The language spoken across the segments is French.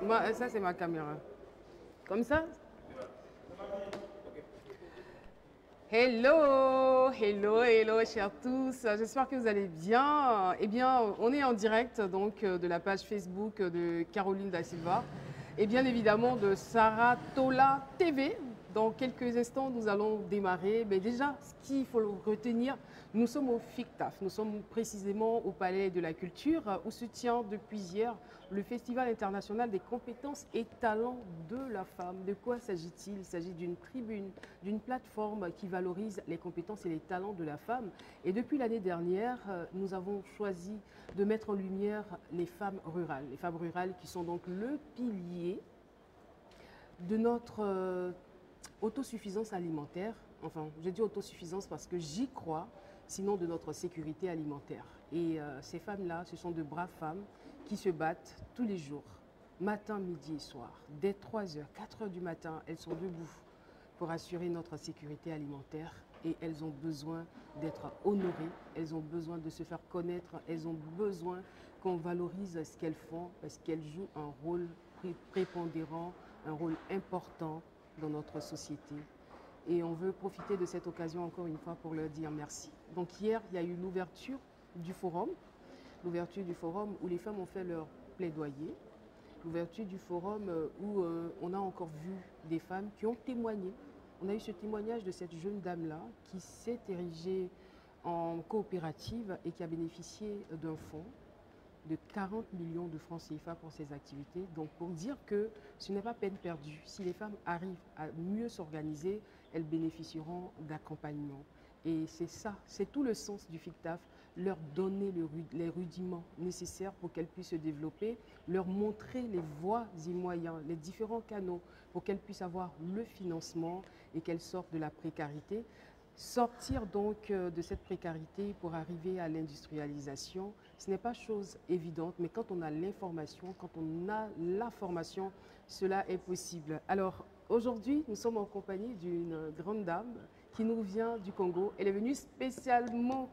Moi, ça, c'est ma caméra. Comme ça? Hello, hello, hello, chers tous. J'espère que vous allez bien. Eh bien, on est en direct donc de la page Facebook de Caroline Da Silva et bien évidemment de Sarah Tola TV. Dans quelques instants, nous allons démarrer. Mais déjà, ce qu'il faut retenir, nous sommes au FICTAF. Nous sommes précisément au Palais de la Culture où se tient depuis hier le Festival international des compétences et talents de la femme. De quoi s'agit-il? Il s'agit d'une tribune, d'une plateforme qui valorise les compétences et les talents de la femme. Et depuis l'année dernière, nous avons choisi de mettre en lumière les femmes rurales. Les femmes rurales qui sont donc le pilier de notre autosuffisance alimentaire. Enfin, je dis autosuffisance parce que j'y crois, sinon de notre sécurité alimentaire. Et ces femmes-là, ce sont de braves femmes qui se battent tous les jours, matin, midi et soir. Dès 3 heures, 4 heures du matin, elles sont debout pour assurer notre sécurité alimentaire et elles ont besoin d'être honorées, elles ont besoin de se faire connaître, elles ont besoin qu'on valorise ce qu'elles font parce qu'elles jouent un rôle prépondérant, un rôle important dans notre société. Et on veut profiter de cette occasion encore une fois pour leur dire merci. Donc hier, il y a eu l'ouverture du forum où les femmes ont fait leur plaidoyer, l'ouverture du forum où on a encore vu des femmes qui ont témoigné. On a eu ce témoignage de cette jeune dame-là qui s'est érigée en coopérative et qui a bénéficié d'un fonds de 40 millions de francs CFA pour ses activités. Donc pour dire que ce n'est pas peine perdue. Si les femmes arrivent à mieux s'organiser, elles bénéficieront d'accompagnement. Et c'est ça, c'est tout le sens du FICTAF, leur donner les rudiments nécessaires pour qu'elles puissent se développer, leur montrer les voies et moyens, les différents canaux pour qu'elles puissent avoir le financement et qu'elles sortent de la précarité. Sortir donc de cette précarité pour arriver à l'industrialisation, ce n'est pas chose évidente, mais quand on a l'information, quand on a la formation, cela est possible. Alors aujourd'hui, nous sommes en compagnie d'une grande dame qui nous vient du Congo. Elle est venue spécialement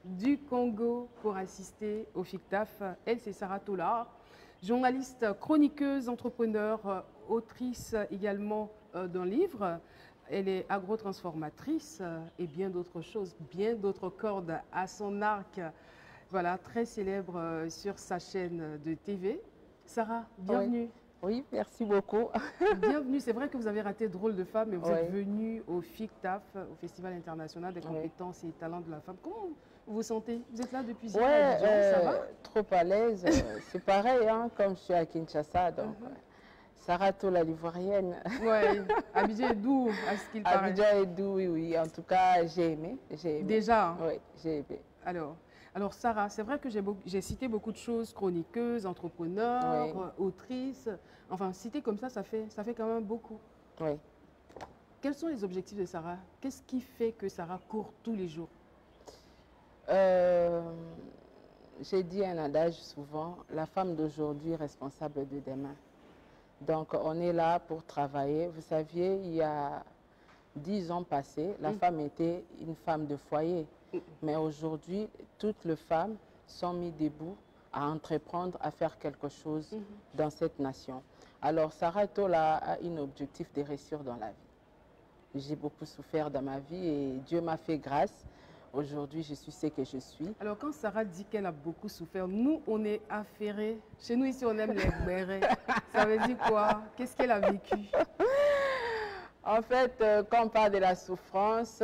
du Congo pour assister au FICTAF. Elle, c'est Sarah Tola, journaliste, chroniqueuse, entrepreneur, autrice également d'un livre. Elle est agrotransformatrice et bien d'autres choses, bien d'autres cordes à son arc. Voilà, très célèbre sur sa chaîne de TV. Sarah, Oui, bienvenue. oui, merci beaucoup. Bienvenue. C'est vrai que vous avez raté Drôle de femme, mais vous êtes Oui, venue au FICTAF, au Festival international des oui. compétences et talents de la femme. Comment vous vous sentez? Vous êtes là depuis hier à Ouais, Abidjan, ça va? trop à l'aise. C'est pareil, hein, comme je suis à Kinshasa, donc Sarah Tola l'Ivoirienne. Oui, Abidjan est doux, à ce qu'il paraît. Abidjan est doux, oui, oui. En tout cas, j'ai aimé, j'ai aimé. Déjà, hein. Oui, j'ai aimé. Alors Sarah, c'est vrai que j'ai cité beaucoup de choses, chroniqueuse, entrepreneur, Oui, autrice. Enfin, citer comme ça fait quand même beaucoup. oui. Quels sont les objectifs de Sarah? Qu'est-ce qui fait que Sarah court tous les jours? Euh, j'ai dit un adage souvent, la femme d'aujourd'hui est responsable de demain. Donc, on est là pour travailler. Vous saviez, il y a 10 ans passés, la femme était une femme de foyer. Mais aujourd'hui, toutes les femmes sont mises debout à entreprendre, à faire quelque chose dans cette nation. Alors, Sarah Tola a un objectif de réussir dans la vie. J'ai beaucoup souffert dans ma vie et Dieu m'a fait grâce. Aujourd'hui, je suis ce que je suis. Alors quand Sarah dit qu'elle a beaucoup souffert, nous on est affairés. Chez nous ici on aime les bérets. Ça veut dire quoi? Qu'est-ce qu'elle a vécu? En fait, quand on parle de la souffrance,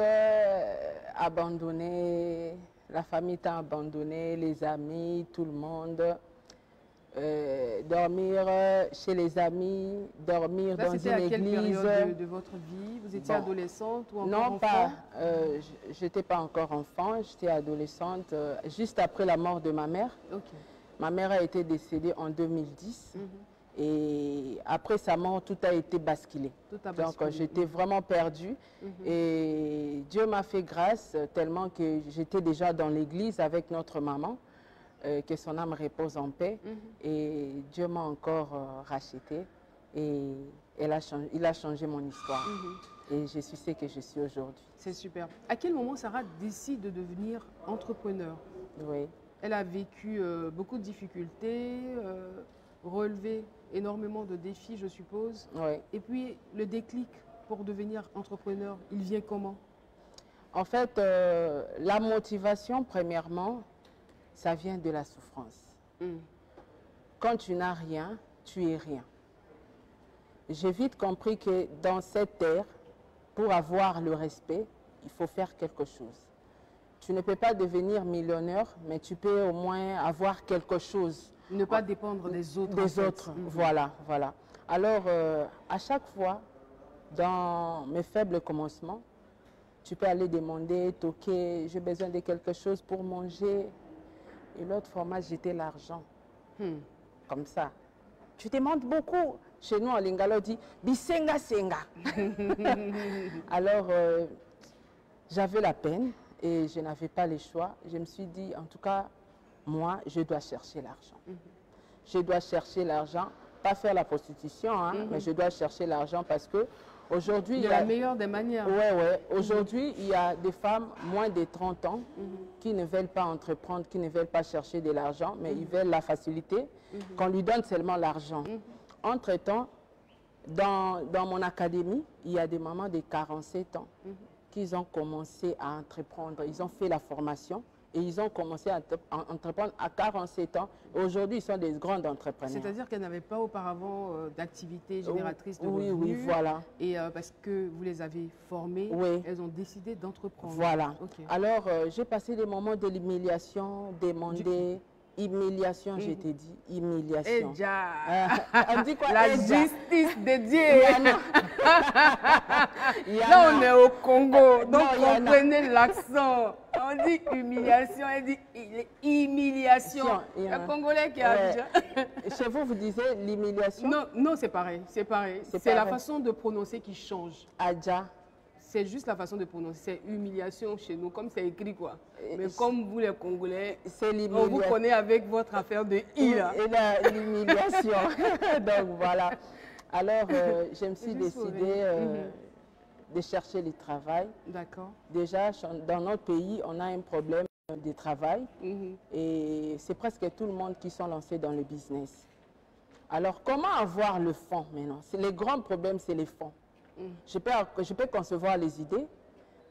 abandonné, la famille t'a abandonné, les amis, tout le monde. Dormir chez les amis, dormir Là dans c'était une à quelle église. période de votre vie? Vous étiez Bon, adolescente ou encore non enfant? pas, je n'étais pas encore enfant, j'étais adolescente, juste après la mort de ma mère. Ok. Ma mère a été décédée en 2010 et après sa mort, tout a été basculé. Tout a Donc basculé. j'étais vraiment perdue et Dieu m'a fait grâce tellement que j'étais déjà dans l'église avec notre maman. Que son âme repose en paix. Et Dieu m'a encore racheté et il a changé mon histoire. Et je suis ce que je suis aujourd'hui. C'est super. À quel moment Sarah décide de devenir entrepreneur? Oui. Elle a vécu beaucoup de difficultés. relevé énormément de défis, je suppose. Oui. Et puis, le déclic pour devenir entrepreneur, il vient comment? En fait, la motivation, premièrement, ça vient de la souffrance. Quand tu n'as rien, tu es rien. J'ai vite compris que dans cette terre, pour avoir le respect, il faut faire quelque chose. Tu ne peux pas devenir millionnaire, mais tu peux au moins avoir quelque chose. Ne pas dépendre des autres. Des autres, voilà, voilà. Alors, à chaque fois, dans mes faibles commencements, tu peux aller demander, toquer, j'ai besoin de quelque chose pour manger. Et l'autre format, j'étais l'argent. Comme ça. Tu demandes beaucoup. Chez nous, en lingala, on dit bisenga senga. Alors, j'avais la peine et je n'avais pas le choix. Je me suis dit, en tout cas, moi, je dois chercher l'argent. Je dois chercher l'argent, pas faire la prostitution, hein, mais je dois chercher l'argent parce que aujourd'hui, il y a la meilleure des manières. Ouais. Aujourd'hui, il y a des femmes moins de 30 ans qui ne veulent pas entreprendre, qui ne veulent pas chercher de l'argent, mais ils veulent la facilité, qu'on lui donne seulement l'argent. Entre-temps, dans mon académie, il y a des mamans de 47 ans qui ont commencé à entreprendre. Ils ont fait la formation et ils ont commencé à entreprendre à 47 ans. Aujourd'hui, ils sont des grandes entrepreneurs. C'est-à-dire qu'elles n'avaient pas auparavant d'activité génératrice de revenus. Oui, voilà. Et parce que vous les avez formées, elles ont décidé d'entreprendre. Voilà. Alors, j'ai passé des moments de l'humiliation, demander... Humiliation, je t'ai dit, humiliation. On dit quoi? La justice de Dieu. Là, on est au Congo, donc comprenez l'accent. On dit humiliation, elle dit humiliation. Le Congolais qui a déjà. Chez vous, vous disiez l'humiliation? Non, c'est pareil. C'est pareil. C'est la façon de prononcer qui change. Adja. C'est juste la façon de prononcer. C'est humiliation chez nous, comme c'est écrit quoi. Mais comme vous les Congolais, on vous connaît avec votre affaire de I là. Et l'humiliation. Donc voilà. Alors je me suis décidée de chercher le travail. D'accord. Déjà, dans notre pays, on a un problème de travail. Et c'est presque tout le monde qui sont lancés dans le business. Alors comment avoir le fonds maintenant? Le grand problème, c'est les fonds. Je peux concevoir les idées,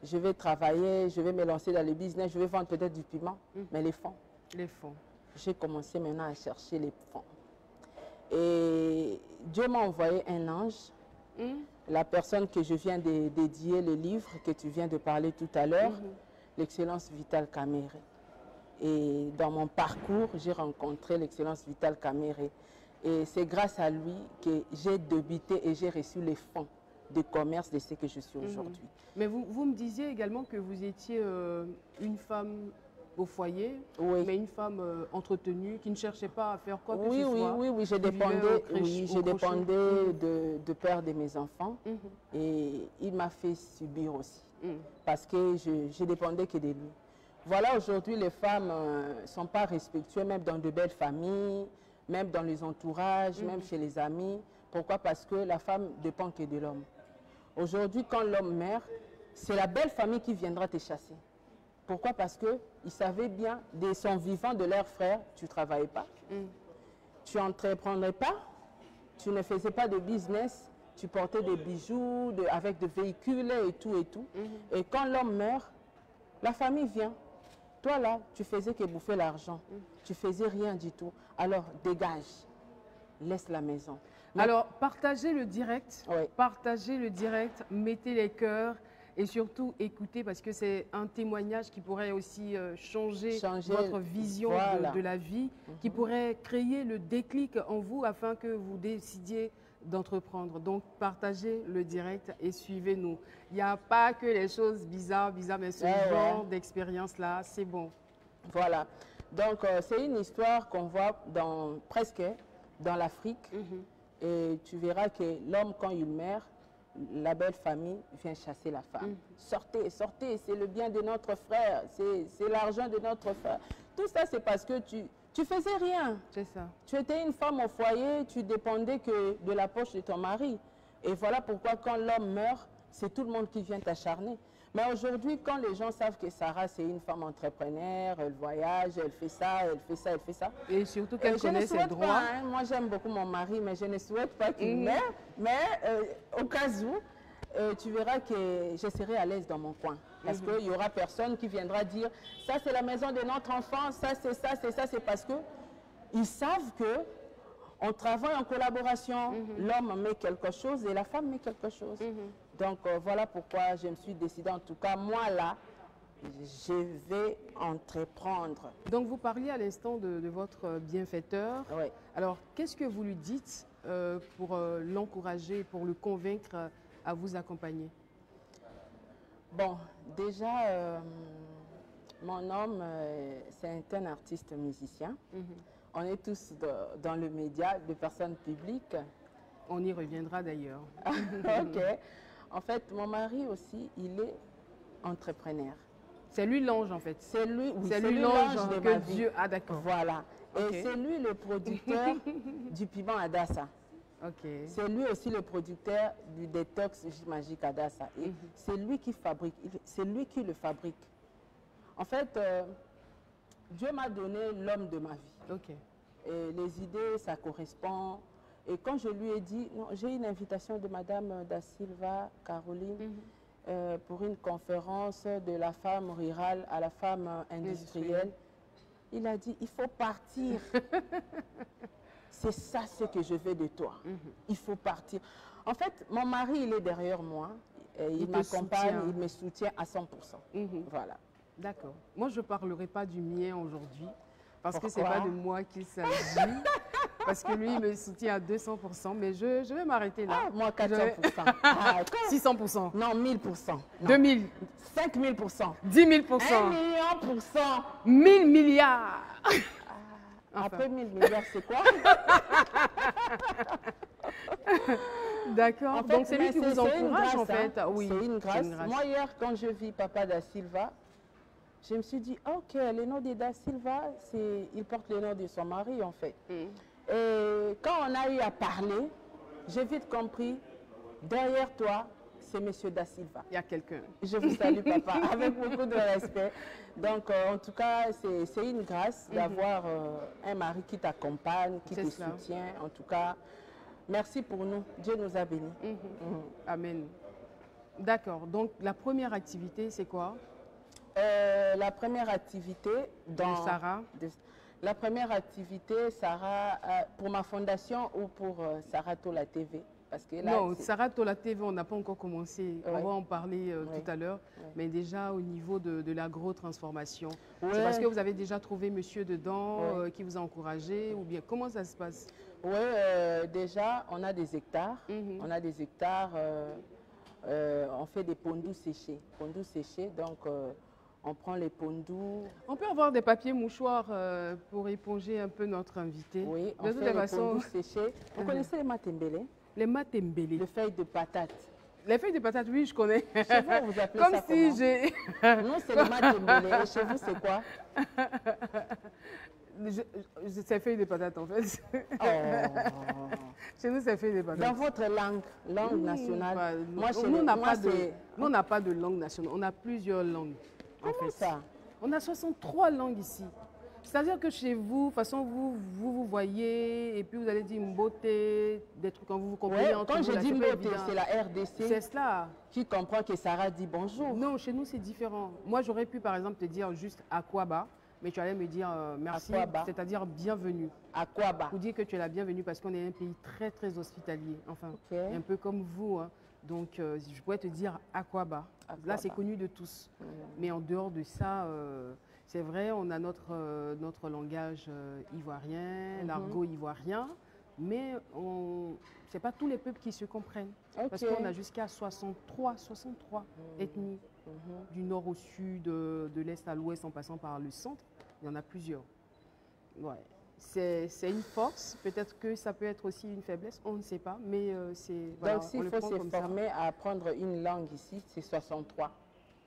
je vais travailler, je vais me lancer dans le business, je vais vendre peut-être du piment, mais les fonds. Les fonds. J'ai commencé maintenant à chercher les fonds. Et Dieu m'a envoyé un ange, la personne que je viens de dédier le livre que tu viens de parler tout à l'heure, l'excellence Vital Kamere. Et dans mon parcours, j'ai rencontré l'excellence Vital Kamere. Et c'est grâce à lui que j'ai débuté et j'ai reçu les fonds de commerce de ce que je suis aujourd'hui. Mais vous me disiez également que vous étiez une femme au foyer, mais une femme entretenue, qui ne cherchait pas à faire quoi que ce soit. Oui, je dépendais de père de mes enfants et il m'a fait subir aussi parce que je dépendais que de lui. Voilà, aujourd'hui, les femmes ne sont pas respectueuses, même dans de belles familles, même dans les entourages, même chez les amis. Pourquoi? Parce que la femme dépend que de l'homme. Aujourd'hui, quand l'homme meurt, c'est la belle famille qui viendra te chasser. Pourquoi? Parce qu'ils savaient bien, de son vivant, de leurs frères, tu ne travaillais pas, tu n'entreprendrais pas, tu ne faisais pas de business, tu portais des bijoux avec des véhicules et tout et tout. Et quand l'homme meurt, la famille vient. Toi là, tu faisais que bouffer l'argent, tu faisais rien du tout. Alors dégage, laisse la maison. Alors, partagez le direct, mettez les cœurs et surtout écoutez parce que c'est un témoignage qui pourrait aussi changer votre vision de la vie, qui pourrait créer le déclic en vous afin que vous décidiez d'entreprendre. Donc, partagez le direct et suivez-nous. Il n'y a pas que les choses bizarres, mais ce genre d'expérience-là, c'est bon. Voilà. Donc, c'est une histoire qu'on voit presque dans l'Afrique. Et tu verras que l'homme, quand il meurt, la belle famille vient chasser la femme. Sortez, sortez, c'est le bien de notre frère, c'est l'argent de notre frère. Tout ça, c'est parce que tu faisais rien. C'est ça. Tu étais une femme au foyer, tu dépendais que de la poche de ton mari. Et voilà pourquoi quand l'homme meurt, c'est tout le monde qui vient t'acharner. Mais aujourd'hui, quand les gens savent que Sarah, c'est une femme entrepreneur, elle voyage, elle fait ça, elle fait ça, elle fait ça. Et surtout qu'elle connaît ses droits. Pas, hein. Moi, j'aime beaucoup mon mari, mais je ne souhaite pas qu'il meure. Mais au cas où, tu verras que je serai à l'aise dans mon coin. Parce qu'il n'y aura personne qui viendra dire, ça c'est la maison de notre enfant, ça c'est ça, c'est ça. C'est parce qu'ils savent que on travaille en collaboration. L'homme met quelque chose et la femme met quelque chose. Donc voilà pourquoi je me suis décidée, en tout cas moi là, je vais entreprendre. Donc vous parliez à l'instant de votre bienfaiteur. Oui. Alors qu'est-ce que vous lui dites pour l'encourager, pour le convaincre à vous accompagner? Bon, déjà, mon homme, c'est un artiste musicien. On est tous dans le média, de personnes publiques. On y reviendra d'ailleurs. Ok. En fait, mon mari aussi, il est entrepreneur. C'est lui l'ange en fait. C'est lui, oui, c'est lui l'ange de que ma vie. Dieu. Ah d'accord. Voilà. Okay. Et c'est lui le producteur du piment Adassa. Okay. C'est lui aussi le producteur du détox magique Adassa. Et c'est lui qui fabrique, c'est lui qui le fabrique. En fait, Dieu m'a donné l'homme de ma vie. Okay. Et les idées, ça correspond. Et quand je lui ai dit, j'ai une invitation de Madame Da Silva, Caroline, pour une conférence de la femme rurale à la femme industrielle, il a dit, il faut partir. C'est ça ce que je veux de toi. Il faut partir. En fait, mon mari, il est derrière moi. Il m'accompagne, il me soutient à 100%. Voilà. D'accord. Moi, je ne parlerai pas du mien aujourd'hui. Parce Pourquoi? que ce n'est pas de moi qu'il s'agit. Parce que lui, il me soutient à 200%. Mais je vais m'arrêter là. Ah, moi, 400%. Ah, 600%. Non, 1000%. 2000. 5000%. 10 000%. 1 million %. 1000 milliards. Enfin. Après 1000 milliards, c'est quoi? D'accord. En fait, donc, c'est lui qui vous encourage, en fait. Hein. Oui, c'est une grâce. Moi, hier, quand je vis Papa Da Silva, je me suis dit, ok, le nom de Da Silva, il porte le nom de son mari, en fait. Et quand on a eu à parler, j'ai vite compris, derrière toi, c'est M. Da Silva. Il y a quelqu'un. Je vous salue, papa, avec beaucoup de respect. Donc, en tout cas, c'est une grâce d'avoir un mari qui t'accompagne, qui te soutient. En tout cas, merci pour nous. Dieu nous a bénis. Amen. D'accord. Donc, la première activité, c'est quoi? La première activité dans Sarah. La première activité, Sarah, pour ma fondation ou pour Sarah Tola TV? Parce que là, non, Sarah Tola TV, on n'a pas encore commencé. On va en parler tout à l'heure. Mais déjà au niveau de l'agro-transformation. C'est parce que vous avez déjà trouvé monsieur dedans qui vous a encouragé ou bien comment ça se passe? Oui, déjà, on a des hectares. On a des hectares. On fait des pondous séchés. Pondous séchés, donc on prend les pondous. On peut avoir des papiers mouchoirs pour éponger un peu notre invité. Oui, on fait les pondous séchés. Vous connaissez les matembele? Les matembele. Les feuilles de patates. Les feuilles de patates, oui, je connais. Chez vous, vous appelez comme ça si comment? j'ai... Nous, c'est le matembele. Et chez vous, c'est quoi? C'est feuilles de patates, en fait. Oh. Chez nous, c'est feuilles de patates. Dans votre langue nationale, moi, nous, on n'a pas de langue nationale. On a plusieurs langues. Comment ça? On a 63 langues ici. C'est-à-dire que chez vous, de toute façon, vous voyez, et puis vous allez dire beauté, des trucs quand vous comprenez entre quand vous. je dis beauté, c'est la RDC. C'est cela. Qui comprend que Sarah dit bonjour. Non, chez nous, c'est différent. Moi, j'aurais pu, par exemple, te dire juste Akwaba, mais tu allais me dire merci, c'est-à-dire bienvenue. Akwaba. Pour dire que tu es la bienvenue parce qu'on est un pays très, très hospitalier. Enfin, un peu comme vous. Hein. Donc, je pourrais te dire Akwaba. Là, c'est connu de tous. Mais en dehors de ça, c'est vrai, on a notre langage ivoirien, l'argot ivoirien, mais ce n'est pas tous les peuples qui se comprennent. Parce qu'on a jusqu'à 63 ethnies, du nord au sud, de l'est à l'ouest, en passant par le centre. Il y en a plusieurs. Ouais. C'est une force, peut-être que ça peut être aussi une faiblesse, on ne sait pas, mais c'est... Voilà, donc s'il faut se former à apprendre une langue ici, c'est 63.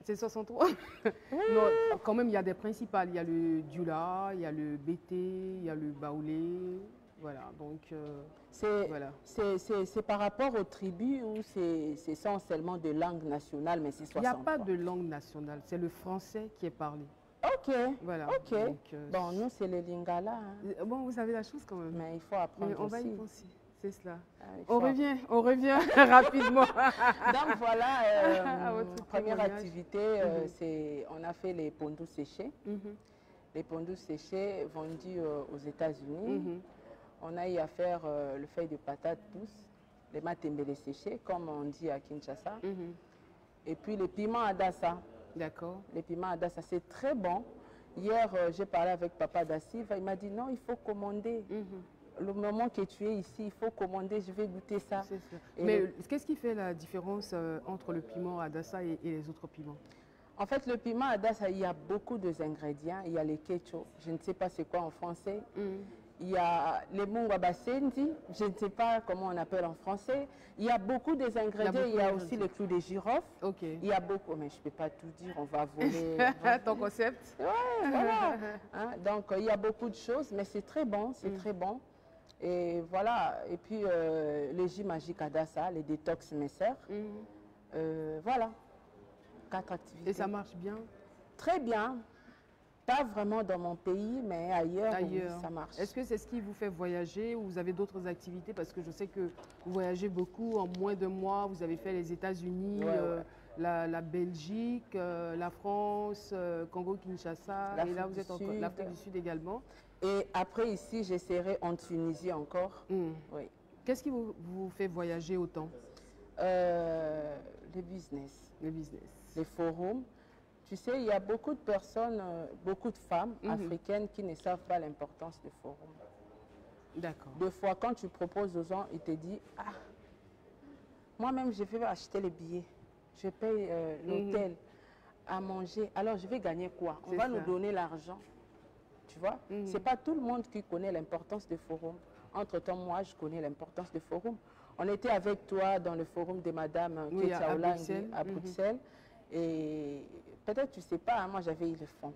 C'est 63. Non, quand même, il y a des principales. Il y a le Dioula, il y a le Bété, il y a le Baoulé, Voilà, donc C'est voilà. par rapport aux tribus ou c'est essentiellement de langue nationale, mais c'est Il n'y a 60 pas fois. de langue nationale, c'est le français qui est parlé. Ok, Voilà. ok. Donc, Bon, nous, c'est les Lingala, hein, bon, vous avez la chose quand même. mais il faut Mais apprendre on va y aussi. penser, c'est cela. Ah, il faut On revient rapidement. Donc voilà, À votre première témoignage. activité, Mhm. on a fait les pondous séchés. Mhm. Les pondous séchés vendus aux États-Unis. Mhm. On a eu à faire le feuille de patate douce, les matembele séchés, comme on dit à Kinshasa. Mhm. Et puis les piments adassa. D'accord. Les piments adassa, c'est très bon. Hier, j'ai parlé avec Papa Dassiv, il m'a dit non, il faut commander. Mhm. Le moment que tu es ici, il faut commander, je vais goûter ça. C'est ça. Et Mais qu'est-ce qui fait la différence entre le piment Adassa et les autres piments? en fait, le piment adassa, il y a beaucoup d'ingrédients. Il y a les ketchup, je ne sais pas c'est quoi en français. Mhm. Il y a les mungabasendi, je ne sais pas comment on appelle en français. Il y a beaucoup d'ingrédients. Il y a aussi les clous de girofle. Ok. Il y a beaucoup, mais je ne peux pas tout dire, on va voler. Ton concept? Ouais, voilà. Hein, donc, il y a beaucoup de choses, mais c'est très bon, c'est très bon. Et voilà, et puis les jus magiques Adassa, les détox messer. Voilà, 4 activités. Et ça marche bien? Très bien. Pas vraiment dans mon pays, mais ailleurs, oui, Ailleurs. ça marche. Est-ce que c'est ce qui vous fait voyager ou vous avez d'autres activités? Parce que je sais que vous voyagez beaucoup. En moins de mois, vous avez fait les États-Unis, Ouais. la Belgique, la France, Congo-Kinshasa. Et là, vous êtes en l'Afrique du Sud également. Et après, ici, j'essaierai en Tunisie encore. Oui. Qu'est-ce qui vous fait voyager autant? Les business. Le business. Les forums. Tu sais, il y a beaucoup de personnes, beaucoup de femmes africaines qui ne savent pas l'importance des forums. D'accord. Des fois, quand tu proposes aux gens, ils te disent « Ah, moi-même, je vais acheter les billets, je paye l'hôtel, à manger, alors je vais gagner quoi? On va nous donner l'argent. » Tu vois, c'est pas tout le monde qui connaît l'importance des forums. Entre-temps, moi, je connais l'importance des forums. On était avec toi dans le forum de Madame Ketia Olangi à Bruxelles. Et peut-être tu ne sais pas, hein, moi j'avais eu les fonds.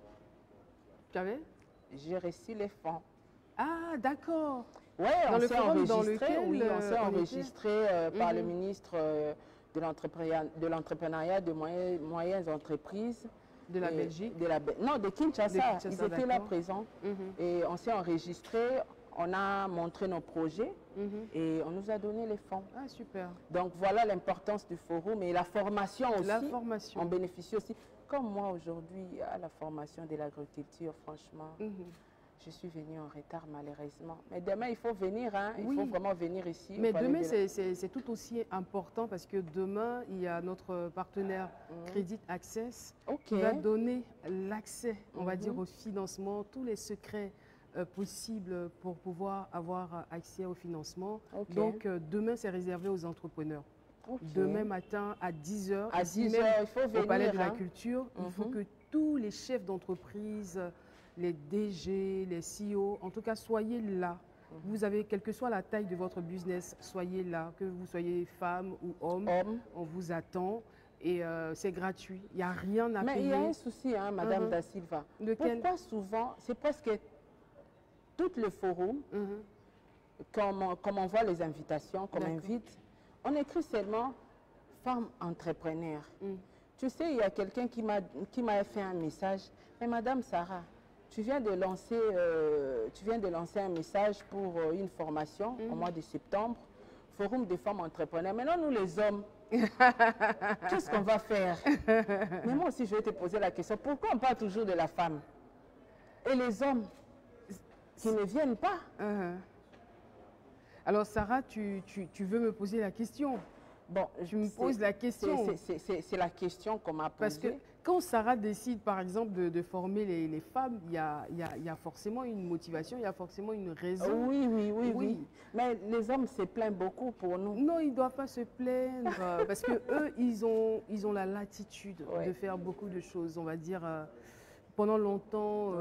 Tu avais? J'ai reçu les fonds. Ah, d'accord. Oui, on s'est enregistré, on s'est enregistré par le ministre de l'entrepreneuriat, de moyennes entreprises. De la Belgique? Non, de Kinshasa. Ils étaient là présents. Et on s'est enregistré, on a montré nos projets et on nous a donné les fonds. Ah, super. Donc voilà l'importance du forum et la formation aussi. La formation. On bénéficie aussi. Comme moi aujourd'hui, à la formation de l'agriculture, franchement, je suis venue en retard malheureusement. Mais demain, il faut venir, hein. Il faut vraiment venir ici. Mais demain, c'est tout aussi important parce que demain, il y a notre partenaire Credit Access qui va donner l'accès, on va dire, au financement, tous les secrets possibles pour pouvoir avoir accès au financement. Donc, demain, c'est réservé aux entrepreneurs. Demain matin, à 10 h, à 10 h, il faut venir, au Palais de la Culture, il faut que tous les chefs d'entreprise, les DG, les CEO, en tout cas, soyez là. Vous avez, quelle que soit la taille de votre business, soyez là. Que vous soyez femme ou homme, on vous attend. Et c'est gratuit. Il n'y a rien à payer. Mais il y a un souci, hein, Madame Da Silva. Pourquoi souvent, c'est presque tout le forum, comme on voit les invitations, qu'on invite, on écrit seulement femme entrepreneur. Tu sais, il y a quelqu'un qui m'a fait un message. Mais Madame Sarah, tu viens de lancer un message pour une formation au mois de septembre, Forum des femmes entrepreneurs. Maintenant, nous les hommes, qu'est-ce qu'on va faire? Mais moi aussi, je vais te poser la question. Pourquoi on parle toujours de la femme? Et les hommes qui ne viennent pas? Alors, Sarah, tu veux me poser la question? Bon, je me pose la question. C'est la question qu'on m'a posée. Parce que quand Sarah décide, par exemple, de former les femmes, il y a forcément une motivation, il y a forcément une raison. Oui. Mais les hommes se plaignent beaucoup pour nous. Non, ils ne doivent pas se plaindre parce qu'eux, ils ont la latitude de faire beaucoup de choses. On va dire, pendant longtemps,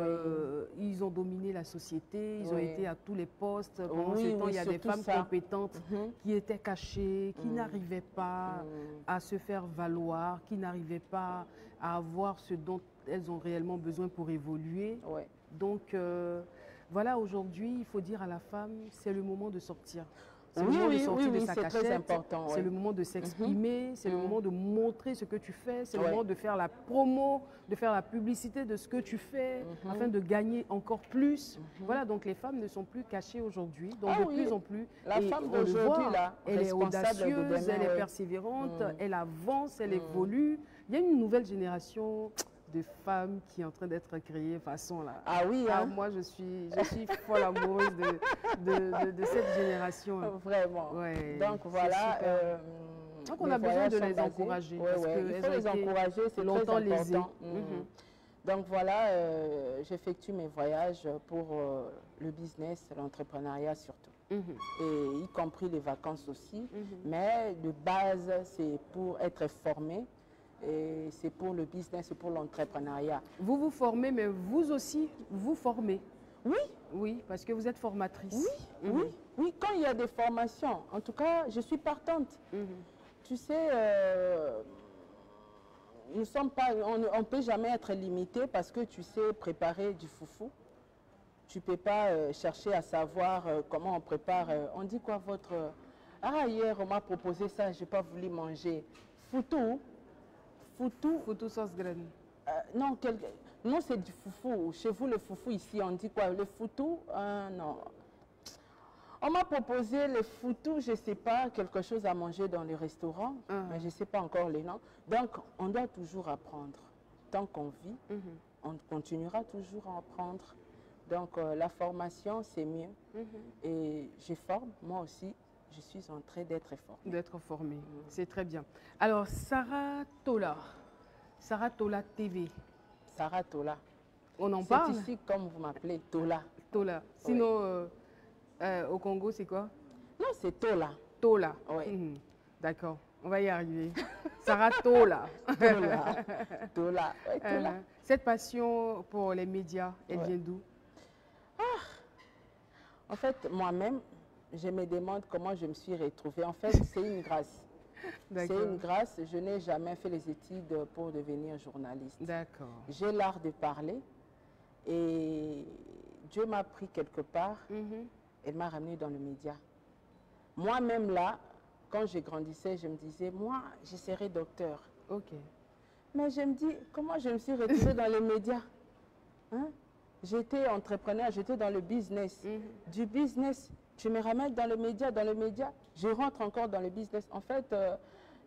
ils ont dominé la société, ils ont été à tous les postes. Pendant ce temps, il y a des femmes compétentes qui étaient cachées, qui n'arrivaient pas à se faire valoir, qui n'arrivaient pas à avoir ce dont elles ont réellement besoin pour évoluer. Donc, voilà, aujourd'hui, il faut dire à la femme, c'est le moment de sortir. C'est le Oui, moment de oui, sortir oui, de oui, sa c'est très cachette, important. c'est Ouais. le moment de s'exprimer, c'est le Mhm. moment de montrer ce que tu fais, c'est le Ouais. moment de faire la promo, de faire la publicité de ce que tu fais, afin de gagner encore plus. Voilà, donc les femmes ne sont plus cachées aujourd'hui, donc Ah de oui, plus en plus, la et femme on le d'aujourd'hui, voit, là, elle est responsable de audacieuse, demain, elle est oui. persévérante, elle avance, elle évolue. Il y a une nouvelle génération de femmes qui est en train d'être créée façon là. Ah oui, Ah, hein? moi, je suis folle amoureuse de cette génération. Vraiment. Ouais, Donc c'est voilà, super. Donc on mes a besoin voyages de sont les basés. encourager Ouais, parce ouais. Il qu'elles faut ont les été encourager, c'est très longtemps lésées. important. Donc voilà, j'effectue mes voyages pour le business, l'entrepreneuriat surtout. Et y compris les vacances aussi. Mais de base, c'est pour être formé. Et c'est pour le business, c'est pour l'entrepreneuriat. Vous vous formez, mais vous aussi, vous formez. Oui, Oui, parce que vous êtes formatrice. oui, oui, oui. Quand il y a des formations, en tout cas, je suis partante. Tu sais, nous sommes pas, on ne peut jamais être limité parce que tu sais préparer du foufou. Tu ne peux pas chercher à savoir comment on prépare. On dit quoi votre... Ah, hier, on m'a proposé ça, je n'ai pas voulu manger. Foutou. Foutou. Photo sauce graine. Non, non c'est du foufou. Chez vous, le foufou, ici, on dit quoi? Le foutou? Non. On m'a proposé le foutou, je ne sais pas, quelque chose à manger dans le restaurant, mais je ne sais pas encore les noms. Donc, on doit toujours apprendre. Tant qu'on vit, on continuera toujours à apprendre. Donc, la formation, c'est mieux. Et je forme, moi aussi, je suis en train d'être formée. D'être formée, c'est très bien. Alors, Sarah Tola TV. Sarah Tola. On en parle? C'est ici, comme vous m'appelez, Tola. Tola. Sinon, au Congo, c'est quoi? Non, c'est Tola. Tola. Oui. D'accord, on va y arriver. Sarah Tola. Tola. Tola. Ouais, Tola. Cette passion pour les médias, elle vient d'où? En fait, moi-même, je me demande comment je me suis retrouvée. En fait, c'est une grâce. C'est une grâce. Je n'ai jamais fait les études pour devenir journaliste. D'accord. J'ai l'art de parler et Dieu m'a pris quelque part. Elle m'a ramené dans le média. Moi-même là, quand je grandissais, je me disais, moi, je serai docteur. Ok. Mais je me dis, comment je me suis retrouvée dans les médias, hein? J'étais entrepreneur, j'étais dans le business. Du business, tu me ramènes dans le média, je rentre encore dans le business. En fait,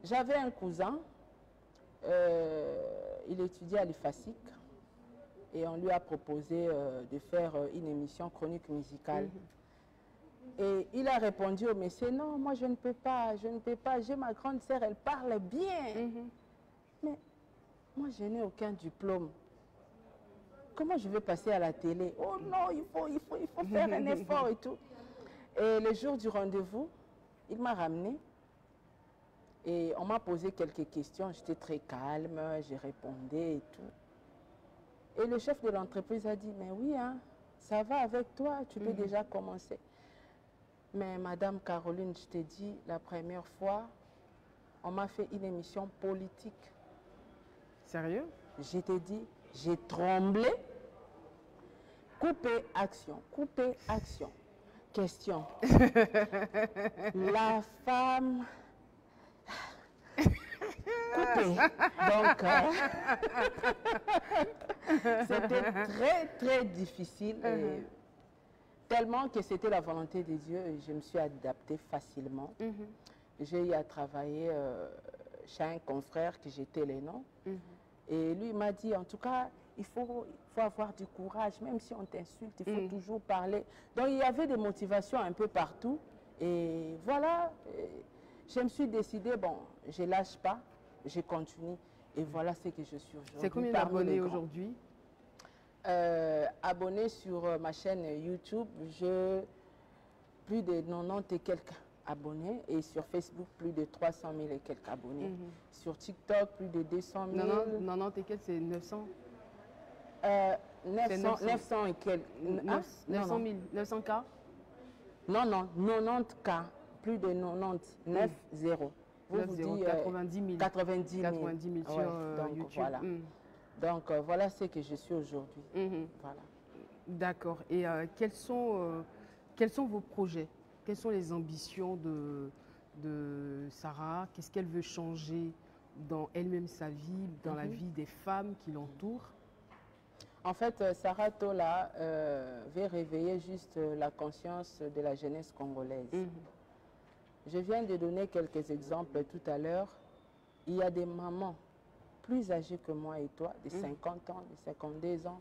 j'avais un cousin, il étudiait à l'IFASIC et on lui a proposé de faire une émission chronique musicale. Et il a répondu au monsieur, non, moi je ne peux pas, j'ai ma grande sœur, elle parle bien. Mais moi je n'ai aucun diplôme. Comment je vais passer à la télé? Oh non, il faut faire un effort et tout. Et le jour du rendez-vous, il m'a ramené et on m'a posé quelques questions. J'étais très calme, j'ai répondu et tout. Et le chef de l'entreprise a dit, mais oui, hein, ça va avec toi, tu peux déjà commencer. Mais Madame Caroline, je t'ai dit, la première fois, on m'a fait une émission politique. Sérieux? Je t'ai dit, j'ai tremblé. Couper action, couper action. Question. La femme... Coupée. Donc, c'était très, très difficile. Et tellement que c'était la volonté de Dieu et je me suis adaptée facilement. J'ai eu à travailler chez un confrère que j'étais les noms. Et lui m'a dit, en tout cas, il faut avoir du courage, même si on t'insulte, il faut toujours parler. Donc, il y avait des motivations un peu partout. Et voilà, je me suis décidée, bon, je ne lâche pas, je continue. Et voilà ce que je suis aujourd'hui. C'est combien d'abonnés aujourd'hui? Abonnés sur ma chaîne YouTube, j'ai plus de 90 et quelques abonnés. Et sur Facebook, plus de 300 000 et quelques abonnés. Sur TikTok, plus de 200 000. 90 et quelques, c'est 900? 900 et quelques. 900 000, 900 K? Non, non, 90 K, plus de 90, 9-0. Vous dites 90 000. 90 000. 90 000 sur donc, YouTube. Voilà. Donc voilà ce que je suis aujourd'hui. Voilà. D'accord. Et quels sont vos projets? Quelles sont les ambitions de Sarah? Qu'est-ce qu'elle veut changer dans elle-même, sa vie, dans la vie des femmes qui l'entourent? En fait, Sarah Tola veut réveiller juste la conscience de la jeunesse congolaise. Je viens de donner quelques exemples tout à l'heure. Il y a des mamans plus âgées que moi et toi, de 50 ans, de 52 ans.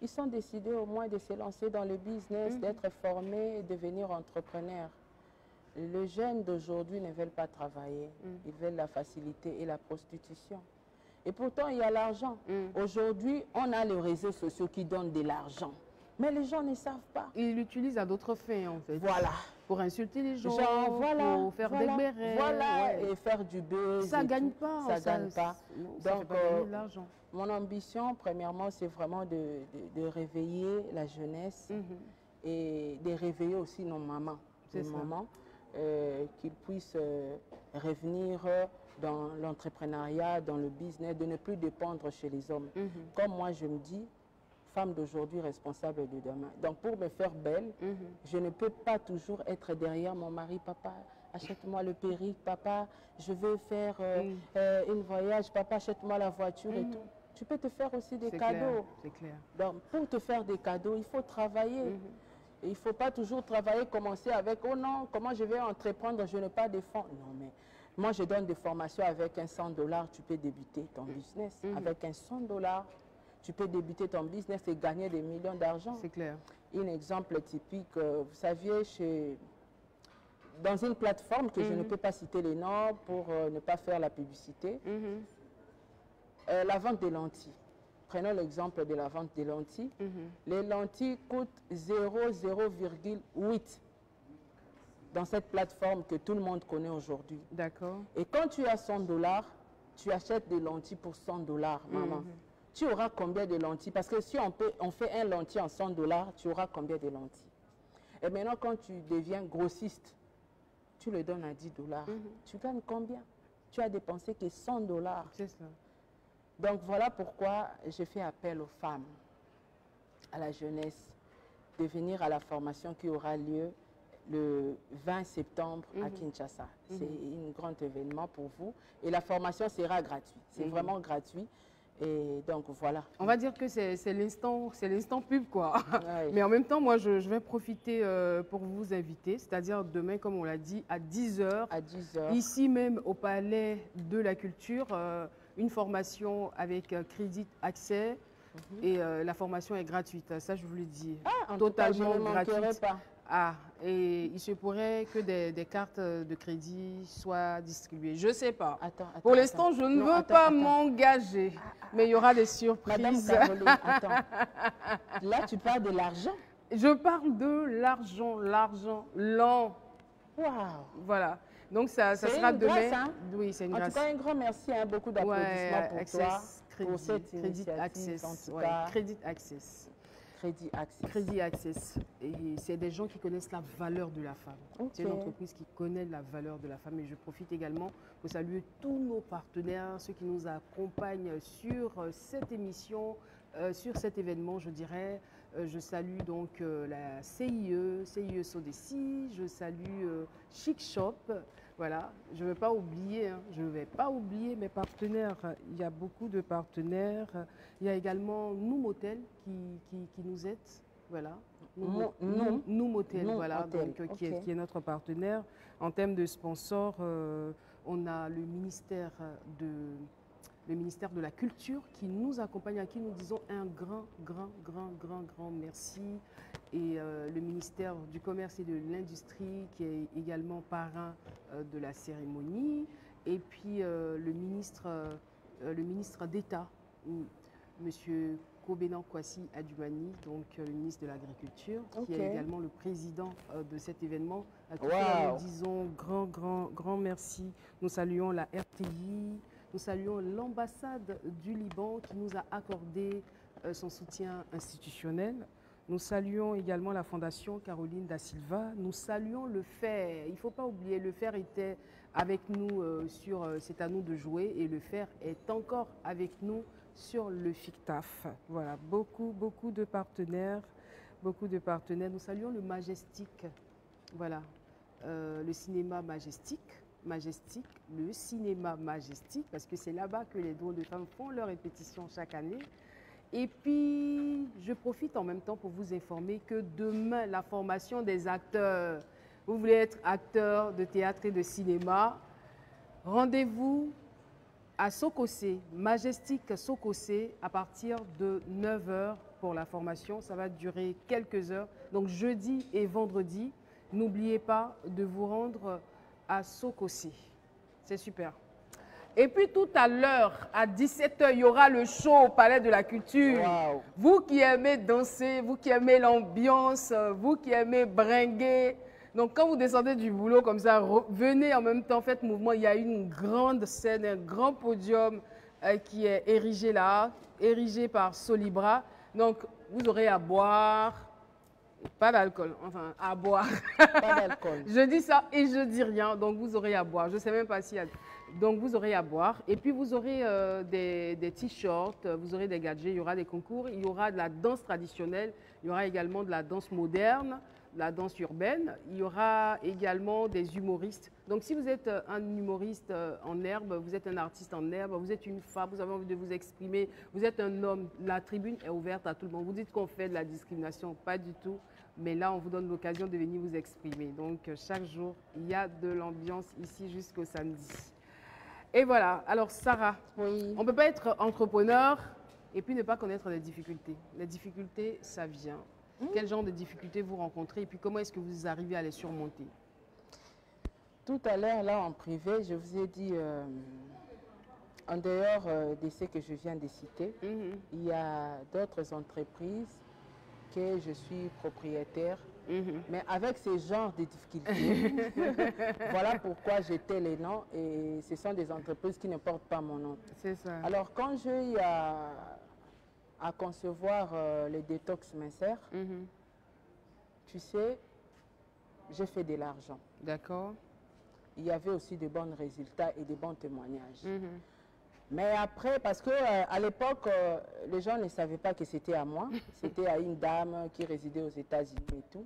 Ils sont décidés au moins de se lancer dans le business, d'être formés et devenir entrepreneurs. Les jeunes d'aujourd'hui ne veulent pas travailler. Ils veulent la facilité et la prostitution. Et pourtant, il y a l'argent. Aujourd'hui, on a les réseaux sociaux qui donnent de l'argent. Mais les gens ne savent pas. Ils l'utilisent à d'autres fins, en fait. Voilà. Pour insulter les gens, Genre, voilà, pour faire des bérets. Voilà, ouais. et faire du buzz. Ça ne gagne pas. Ça gagne pas. Non, ça Donc, fait pas gagner de l'argent. mon ambition, premièrement, c'est vraiment de réveiller la jeunesse et de réveiller aussi nos mamans. C'est ça. Mamans, qu'ils puissent revenir dans l'entrepreneuriat, dans le business, de ne plus dépendre chez les hommes. Comme moi, je me dis, femme d'aujourd'hui responsable de demain. Donc, pour me faire belle, je ne peux pas toujours être derrière mon mari. Papa, achète-moi le perruque. Papa, je veux faire un voyage. Papa, achète-moi la voiture et tout. Tu peux te faire aussi des cadeaux. C'est clair. Donc, pour te faire des cadeaux, il faut travailler. Et il ne faut pas toujours travailler, commencer avec « Oh non, comment je vais entreprendre, je n'ai pas de fonds. » Non, mais moi, je donne des formations avec un $100, tu peux débuter ton business. Avec un $100, tu peux débuter ton business et gagner des millions d'argent. C'est clair. Un exemple typique, vous saviez, dans une plateforme que je ne peux pas citer les noms pour ne pas faire la publicité, la vente des lentilles. Prenons l'exemple de la vente des lentilles. Les lentilles coûtent 0,8 dans cette plateforme que tout le monde connaît aujourd'hui. D'accord. Et quand tu as $100, tu achètes des lentilles pour $100, maman. Tu auras combien de lentilles? Parce que si on fait un lentille en $100, tu auras combien de lentilles? Et maintenant, quand tu deviens grossiste, tu le donnes à $10. Tu gagnes combien? Tu as dépensé que $100. C'est ça. Donc voilà pourquoi je fais appel aux femmes, à la jeunesse, de venir à la formation qui aura lieu le 20 septembre à Kinshasa. C'est un grand événement pour vous et la formation sera gratuite. C'est vraiment gratuit. Et donc voilà. On va dire que c'est l'instant pub, quoi. Ouais. Mais en même temps, moi, je vais profiter pour vous inviter, c'est-à-dire demain, comme on l'a dit, à 10 h. À 10 h. Ici même au Palais de la Culture, une formation avec crédit accès. Et la formation est gratuite, ça je vous le dis. Ah, totalement je ne manquerai gratuite. pas. Ah, et il se pourrait que des cartes de crédit soient distribuées. Je ne sais pas. Attends, Pour l'instant, je ne veux pas m'engager. Mais il y aura des surprises. Madame Caroline, attends. Là, tu parles de l'argent. Je parle de l'argent lent. Waouh. Voilà. Donc, ça C'est sera une demain. grâce, hein? Oui, c'est une En grâce. tout cas, un grand merci, hein, beaucoup d'applaudissements pour toi, pour cette Crédit initiative, Access. en tout Ouais, cas. Crédit Access. Crédit Access. Crédit Access. Et c'est des gens qui connaissent la valeur de la femme. Ok. C'est une entreprise qui connaît la valeur de la femme. Et je profite également pour saluer tous nos partenaires, ceux qui nous accompagnent sur cette émission, sur cet événement, je dirais. Je salue donc la CIE Sodeci, je salue Chic Shop. Voilà, je ne vais pas oublier, hein, je ne vais pas oublier mes partenaires. Il y a beaucoup de partenaires. Il y a également Nous Motel qui nous aide. Voilà. Nous Motel, voilà, donc, qui est notre partenaire. En termes de sponsors, on a le ministère de la Culture qui nous accompagne, à qui nous disons un grand merci. Et le ministère du Commerce et de l'Industrie qui est également parrain de la cérémonie. Et puis le ministre d'État, M. Kobenan Kwasi Adjumani, donc le ministre de l'Agriculture, qui est également le président de cet événement. À tout nous disons grand merci. Nous saluons la RTI, nous saluons l'ambassade du Liban qui nous a accordé son soutien institutionnel. Nous saluons également la Fondation Caroline da Silva. Nous saluons le FER. Il ne faut pas oublier, le FER était avec nous sur C'est à nous de jouer et le FER est encore avec nous sur le FICTAF. Voilà, beaucoup de partenaires, beaucoup de partenaires. Nous saluons le Majestic, voilà, le cinéma Majestic, le cinéma Majestic, parce que c'est là-bas que les drôles de femmes font leur répétition chaque année. Et puis, je profite en même temps pour vous informer que demain, la formation des acteurs, vous voulez être acteur de théâtre et de cinéma, rendez-vous à Sokosé, Majestic Sokosé, à partir de 9 h pour la formation. Ça va durer quelques heures, donc jeudi et vendredi. N'oubliez pas de vous rendre à Sokosé. C'est super. Et puis tout à l'heure, à 17 h, il y aura le show au Palais de la Culture. Wow. Vous qui aimez danser, vous qui aimez l'ambiance, vous qui aimez bringuer. Donc quand vous descendez du boulot comme ça, venez en même temps, faites mouvement. Il y a une grande scène, un grand podium qui est érigé là, érigé par Solibra. Donc vous aurez à boire, pas d'alcool, enfin à boire. Pas d'alcool. Je dis ça et je dis rien, donc vous aurez à boire. Je ne sais même pas s'il y a... Donc vous aurez à boire et puis vous aurez des t-shirts, vous aurez des gadgets, il y aura des concours, il y aura de la danse traditionnelle, il y aura également de la danse moderne, de la danse urbaine, il y aura également des humoristes. Donc si vous êtes un humoriste en herbe, vous êtes un artiste en herbe, vous êtes une femme, vous avez envie de vous exprimer, vous êtes un homme, la tribune est ouverte à tout le monde. Vous dites qu'on fait de la discrimination, pas du tout. Mais là, on vous donne l'occasion de venir vous exprimer. Donc, chaque jour, il y a de l'ambiance ici jusqu'au samedi. Et voilà. Alors, Sarah, Oui. on ne peut pas être entrepreneur et puis ne pas connaître les difficultés. Les difficultés, ça vient. Quel genre de difficultés vous rencontrez et puis comment est-ce que vous arrivez à les surmonter? Tout à l'heure, là, en privé, je vous ai dit, en dehors de ce que je viens de citer, il y a d'autres entreprises que je suis propriétaire. Mais avec ce genre de difficultés, voilà pourquoi j'étais les noms et ce sont des entreprises qui ne portent pas mon nom. C'est ça. Alors quand j'ai eu à concevoir les détox mincères, tu sais, j'ai fait de l'argent. D'accord. Il y avait aussi de bons résultats et de bons témoignages. Mais après, parce que à l'époque, les gens ne savaient pas que c'était à moi. C'était à une dame qui résidait aux États-Unis et tout.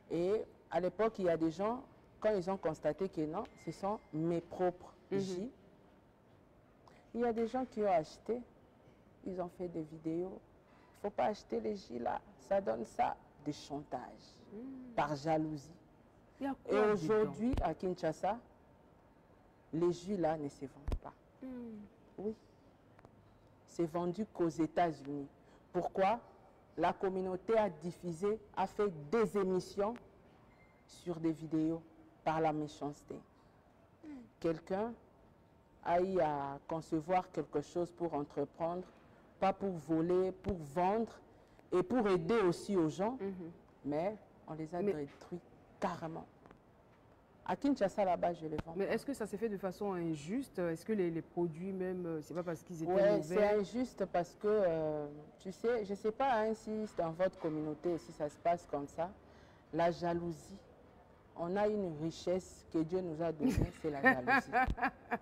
Et à l'époque, il y a des gens, quand ils ont constaté que non, ce sont mes propres jus, il y a des gens qui ont acheté, ils ont fait des vidéos. Il ne faut pas acheter les jus là, ça donne ça, des chantages, par jalousie. Il y a Et quoi aujourd'hui, à Kinshasa, les jus là ne se vendent pas. Oui. C'est vendu qu'aux États-Unis. Pourquoi? La communauté a diffusé, a fait des émissions sur des vidéos par la méchanceté. Quelqu'un a eu à concevoir quelque chose pour entreprendre, pas pour voler, pour vendre et pour aider aussi aux gens, mais on les a détruits carrément. À Kinshasa, là-bas, je les vends. Mais est-ce que ça s'est fait de façon injuste? Est-ce que les produits même, c'est pas parce qu'ils étaient mauvais? mauvais? C'est injuste parce que, tu sais, je ne sais pas hein, si dans votre communauté aussi ça se passe comme ça. La jalousie. On a une richesse que Dieu nous a donnée, c'est la jalousie.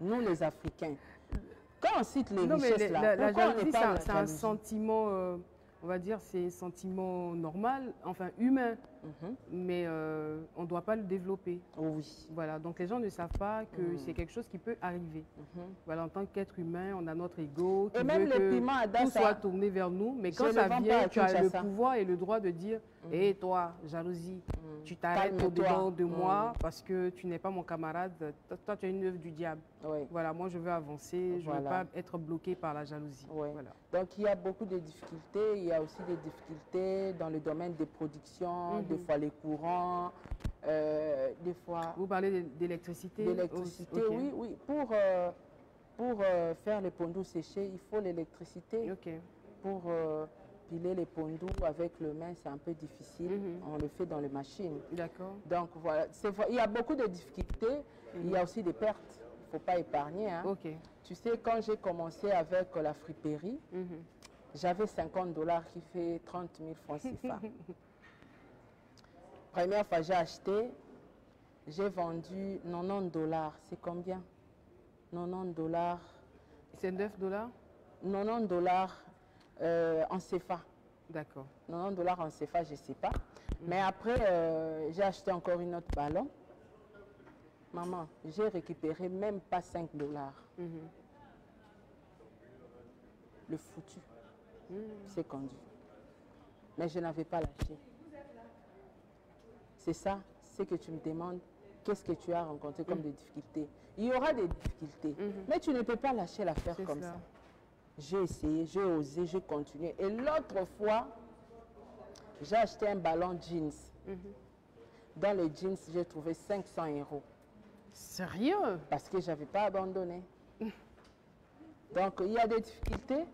Nous, les Africains. Quand on cite les richesses là, la jalousie, c'est un sentiment, on va dire, c'est un sentiment normal, enfin humain. Mais on ne doit pas le développer. Oui. Voilà, donc les gens ne savent pas que c'est quelque chose qui peut arriver. Voilà, en tant qu'être humain, on a notre ego qui veut que tout soit tourné vers nous. Mais quand ça vient, tu as le pouvoir et le droit de dire « Hé, toi, jalousie, tu t'arrêtes au-dedans de moi parce que tu n'es pas mon camarade. Toi, tu es une œuvre du diable. Oui. Voilà, moi, je veux avancer, je ne veux pas être bloqué par la jalousie. Oui. Voilà. Donc, il y a beaucoup de difficultés. Il y a aussi des difficultés dans le domaine des productions, des fois les courants, des fois... Vous parlez d'électricité? D'électricité, oui, oui. Pour faire les pondous séchés, il faut l'électricité. Pour piler les pondous avec le main, c'est un peu difficile. On le fait dans les machines. D'accord. Donc, voilà. Il y a beaucoup de difficultés. Il y a aussi des pertes. Il ne faut pas épargner. Hein. Tu sais, quand j'ai commencé avec la friperie, j'avais 50 $ qui fait 30 000 francs CFA. Première fois j'ai acheté, j'ai vendu 90 $. C'est combien? 90 $. C'est 9 $? $90 en CFA. D'accord. $90 en CFA, je ne sais pas. Mais après, j'ai acheté encore une autre ballon. Maman, j'ai récupéré même pas $5. Le foutu s'est conduit. Mais je n'avais pas lâché. C'est ça, ce que tu me demandes. Qu'est-ce que tu as rencontré comme des difficultés? Il y aura des difficultés, mais tu ne peux pas lâcher l'affaire comme ça. J'ai essayé, j'ai osé, j'ai continué. Et l'autre fois, j'ai acheté un ballon jeans. Dans les jeans, j'ai trouvé 500 €. Sérieux? Parce que je n'avais pas abandonné. Donc, il y a des difficultés.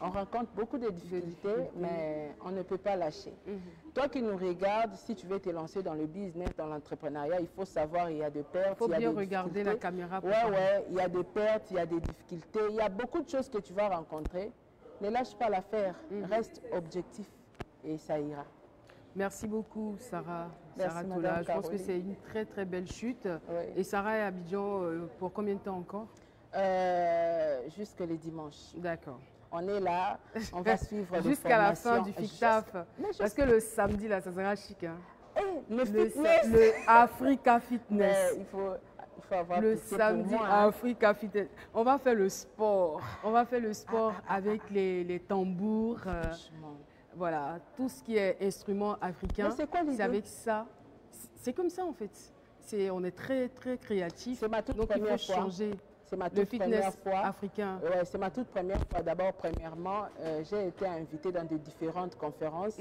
On rencontre beaucoup de difficultés, mais on ne peut pas lâcher. Toi qui nous regardes, si tu veux te lancer dans le business, dans l'entrepreneuriat, il faut savoir il y a des pertes. Il faut bien regarder la caméra. Ouais, il y a des pertes, il y a des difficultés. Il y a beaucoup de choses que tu vas rencontrer. Ne lâche pas l'affaire. Reste objectif et ça ira. Merci beaucoup, Sarah. Merci, Sarah Madame Tola. Je pense que Caroline. c'est une très très belle chute. Oui. Et Sarah est à Abidjan pour combien de temps encore? Jusque les dimanches. D'accord. On est là, on va suivre jusqu'à la fin du FICTAF. Parce que le samedi, là, ça sera chic. Hein. Le fitness. Le Africa Fitness. Il faut avoir le pitié samedi, pour moi, hein. Africa Fitness. On va faire le sport. On va faire le sport avec les tambours. Voilà, tout ce qui est instrument africain. C'est quoi l'idée? C'est avec ça. C'est comme ça, en fait. On est très, très créatif. C'est ma toute Donc, première il faut changer. C'est ma Le toute fitness première fois. africain. Ouais, c'est ma toute première fois. D'abord, premièrement, j'ai été invitée dans de différentes conférences.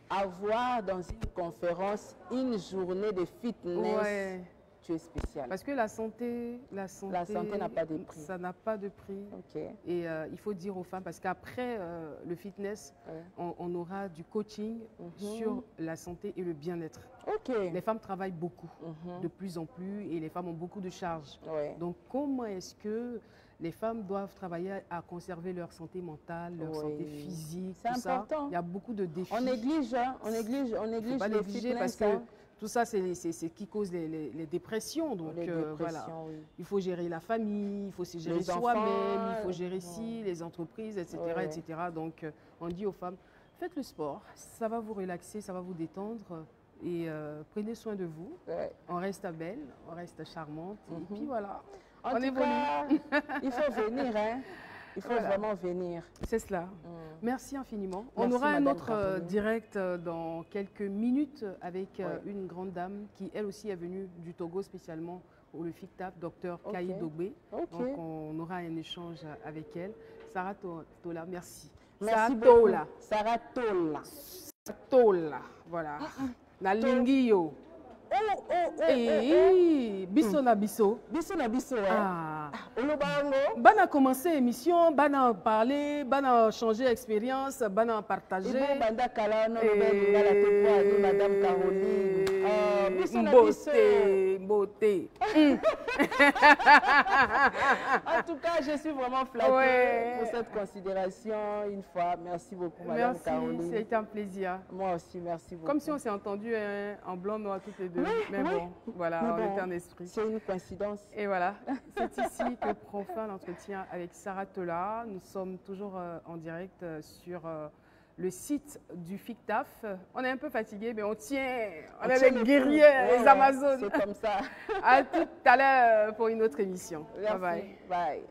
Avoir dans une conférence une journée de fitness, tu es spécial. Parce que la santé n'a pas de prix. Ça n'a pas de prix. Okay. Et il faut dire aux femmes, parce qu'après le fitness, on aura du coaching sur la santé et le bien-être. Les femmes travaillent beaucoup, de plus en plus, et les femmes ont beaucoup de charges. Donc, comment est-ce que les femmes doivent travailler à conserver leur santé mentale, leur santé physique, tout ça? Il y a beaucoup de défis. On néglige, hein? On néglige pas le négliger fitness, parce que tout ça, c'est ce qui cause les dépressions. Donc, voilà. Il faut gérer la famille, il faut se gérer soi-même, il faut gérer les entreprises, etc. etc. Donc, on dit aux femmes, faites le sport, ça va vous relaxer, ça va vous détendre. Et prenez soin de vous. On reste belle, on reste charmante. Et puis voilà. En tout cas, il faut venir, hein. Il faut vraiment venir. C'est cela. Merci infiniment. Merci, on aura un autre Caroline. direct dans quelques minutes avec une grande dame qui, elle aussi, est venue du Togo spécialement au le FICTAF, Dr Kaï Dogbe. Donc, on aura un échange avec elle. Sarah Tola, merci. Merci beaucoup. Sarah Tola. Tola, voilà. Na lingio. Biso na biso. Biso na biso, hein. Bana commencer émission, bana parler, bana changer expérience, bana partager. Banda kala no Madame Caroline. Biso na biso. Beauté. En tout cas, je suis vraiment flattée pour cette considération une fois. Merci beaucoup, Madame Caroline. Merci, c'était un plaisir. Moi aussi, merci beaucoup. Comme si on s'est entendu en blanc, noir, toutes les deux. Mais bon, voilà, on était en esprit. C'est une coïncidence. Et voilà, c'est ici que prend fin l'entretien avec Sarah Tola. Nous sommes toujours en direct sur le site du FICTAF. On est un peu fatigué, mais on tient. On est les guerriers, les Amazones. C'est comme ça. À tout à l'heure pour une autre émission. Merci. Bye bye. Bye.